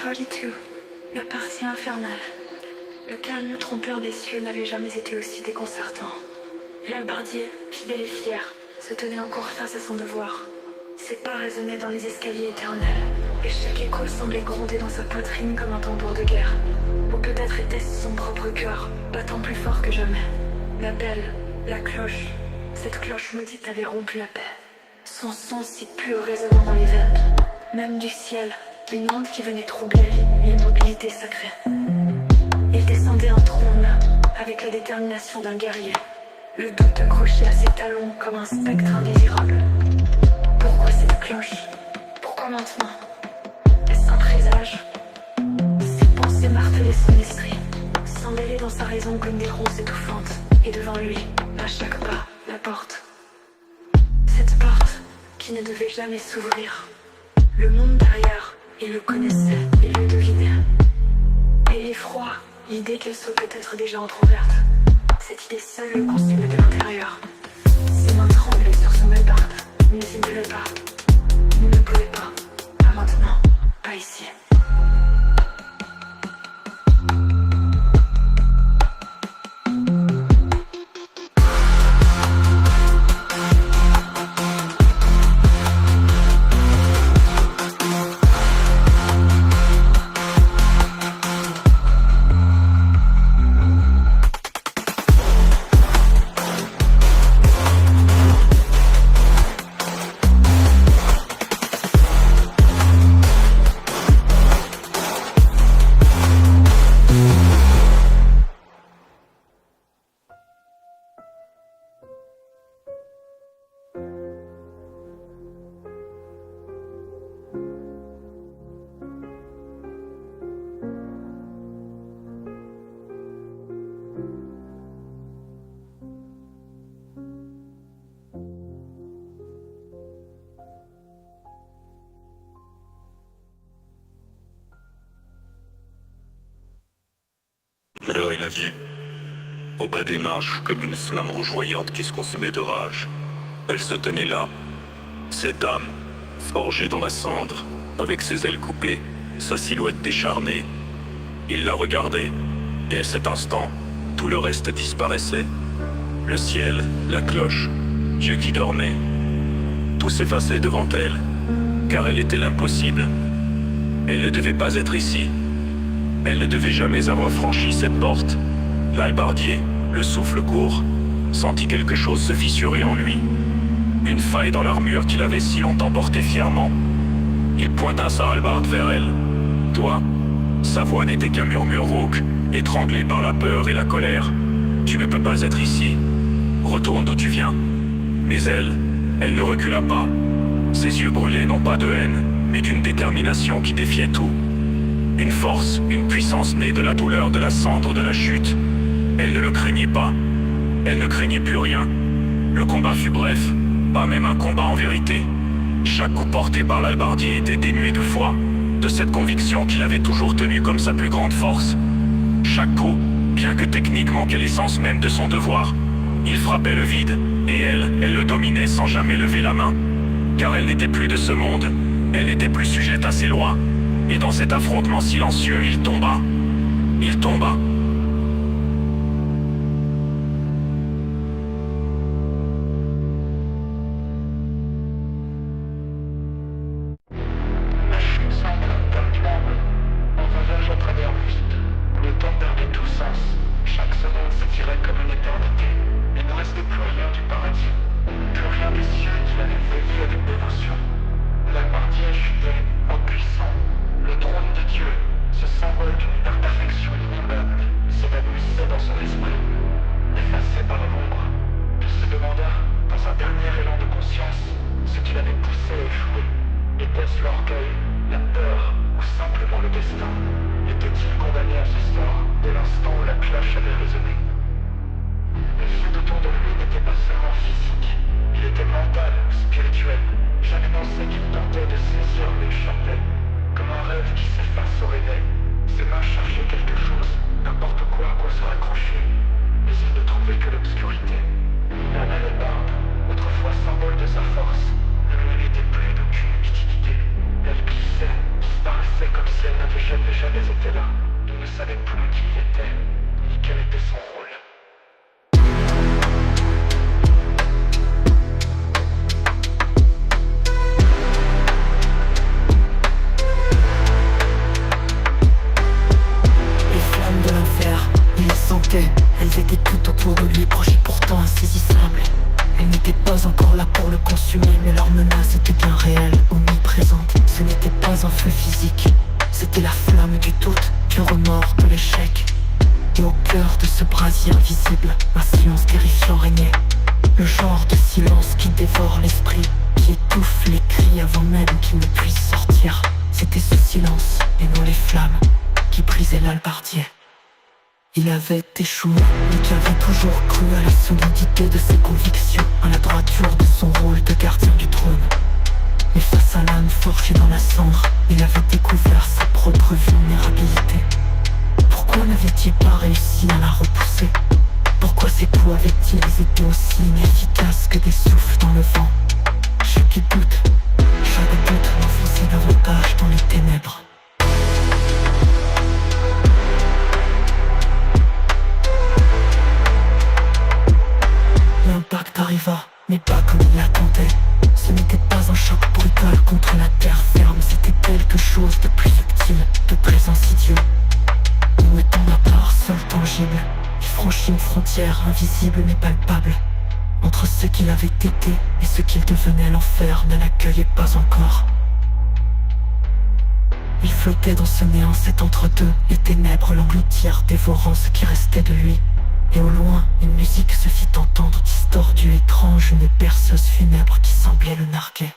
Solitude, la partie infernale. Le calme trompeur des cieux n'avait jamais été aussi déconcertant. L'albardier, fidèle et fier, se tenait encore face à son devoir. Ses pas résonnaient dans les escaliers éternels, et chaque écho semblait gronder dans sa poitrine comme un tambour de guerre. Ou peut-être était-ce son propre cœur, battant plus fort que jamais. La belle, la cloche, cette cloche maudite avait rompu la paix. Son son si pur résonnant dans les veines. Même du ciel, une onde qui venait troubler l'immobilité sacrée. Il descendait un trône, avec la détermination d'un guerrier. Le doute accroché à ses talons comme un spectre indésirable. Pourquoi cette cloche? Pourquoi maintenant? Est-ce un présage? Ses pensées martelaient son esprit, s'emmêlaient dans sa raison comme des ronces étouffantes. Et devant lui, à chaque pas, la porte. Cette porte qui ne devait jamais s'ouvrir. Le monde derrière, il le connaissait, il le devinait. Et l'effroi, l'idée qu'elle soit peut-être déjà entrouverte. Cette idée seule le consumait de l'intérieur. Ses mains tremblaient sur son malbarde, mais il ne voulait pas. Il ne pouvait pas. Pas maintenant. Pas ici. L'heure et la vie. Au bas des marches, comme une flamme rougeoyante qui se consumait de rage. Elle se tenait là, cette âme, forgée dans la cendre, avec ses ailes coupées, sa silhouette décharnée. Il la regardait, et à cet instant, tout le reste disparaissait. Le ciel, la cloche, Dieu qui dormait. Tout s'effaçait devant elle, car elle était l'impossible. Elle ne devait pas être ici. Elle ne devait jamais avoir franchi cette porte. L'albardier, le souffle court, sentit quelque chose se fissurer en lui. Une faille dans l'armure qu'il avait si longtemps portée fièrement. Il pointa sa hallebarde vers elle. Toi, sa voix n'était qu'un murmure rauque, étranglé par la peur et la colère. Tu ne peux pas être ici. Retourne d'où tu viens. Mais elle ne recula pas. Ses yeux brûlaient non pas de haine, mais d'une détermination qui défiait tout. Une force, une puissance née de la douleur, de la cendre, de la chute. Elle ne le craignait pas. Elle ne craignait plus rien. Le combat fut bref, pas même un combat en vérité. Chaque coup porté par l'albardier était dénué de foi, de cette conviction qu'il avait toujours tenue comme sa plus grande force. Chaque coup, bien que technique manquait l'essence même de son devoir, il frappait le vide, et elle le dominait sans jamais lever la main. Car elle n'était plus de ce monde, elle n'était plus sujette à ses lois. Et dans cet affrontement silencieux, il tomba. Il tomba. La chute sanglante d'un tremble, en ravage à travers l'ust. Le temps perdait tout sens. Chaque seconde s'étirait comme une éternité. Il ne restait plus rien du paradis. Plus rien des cieux qu'il avait veillé avec dévotion. L'albardier chutait, impuissant. Le trône de Dieu, ce symbole d'une perfection innommable, s'évanouissait dans son esprit, effacé par l'ombre. Il se demanda, dans un dernier élan de conscience, ce qui l'avait poussé à échouer. Était-ce l'orgueil, la peur, ou simplement le destin? Était-il condamné à ce sort dès l'instant où la cloche avait résonné? Le vide autour de lui n'était pas seulement physique, il était mental, spirituel. Chaque pensée qu'il tentait de saisir l'échappait. Comme un rêve qui s'efface au réveil, ses mains cherchaient quelque chose, n'importe quoi à quoi se raccrocher, mais il ne trouvait que l'obscurité. La hallebarde, autrefois symbole de sa force, ne lui méritait plus d'aucune utilité. Elle glissait, disparaissait comme si elle n'avait jamais été là. Il ne savait plus qui il était, ni quel était son rôle. Les flammes de l'enfer, il les sentait. Elles étaient tout autour de lui, proches et pourtant insaisissables. Elles n'étaient pas encore là pour le consumer, mais leur menace était bien réelle, omniprésente. Ce n'était pas un feu physique, c'était la flamme du doute, du remords, de l'échec. Et au cœur de ce brasier invisible, un silence terrifiant régnait. Le genre de silence qui dévore l'esprit, qui étouffe les cris avant même qu'ils ne puissent sortir. C'était ce silence, et non les flammes, qui brisaient l'hallebardier. Il avait échoué, mais qui avait toujours cru à la solidité de ses convictions, à la droiture de son rôle de gardien du trône. Mais face à l'âme forgée dans la cendre, il avait découvert sa propre vulnérabilité. Pourquoi n'avait-il pas réussi à la repousser? Pourquoi ses coups avaient-ils été aussi inefficaces que des souffles dans le vent? Chaque doute l'enfonçait davantage dans les ténèbres. L'impact arriva, mais pas comme il l'attendait. Ce n'était pas un choc brutal contre la terre ferme, c'était quelque chose de plus subtil, de très insidieux. Où étant la part seule tangible, il franchit une frontière invisible mais palpable. Entre ce qu'il avait été et ce qu'il devenait, l'enfer ne l'accueillait pas encore. Il flottait dans ce néant, cet entre-deux, les ténèbres l'engloutirent, dévorant ce qui restait de lui. Et au loin, une musique se fit entendre, distordue, étrange, une berceuse funèbre qui semblait le narguer.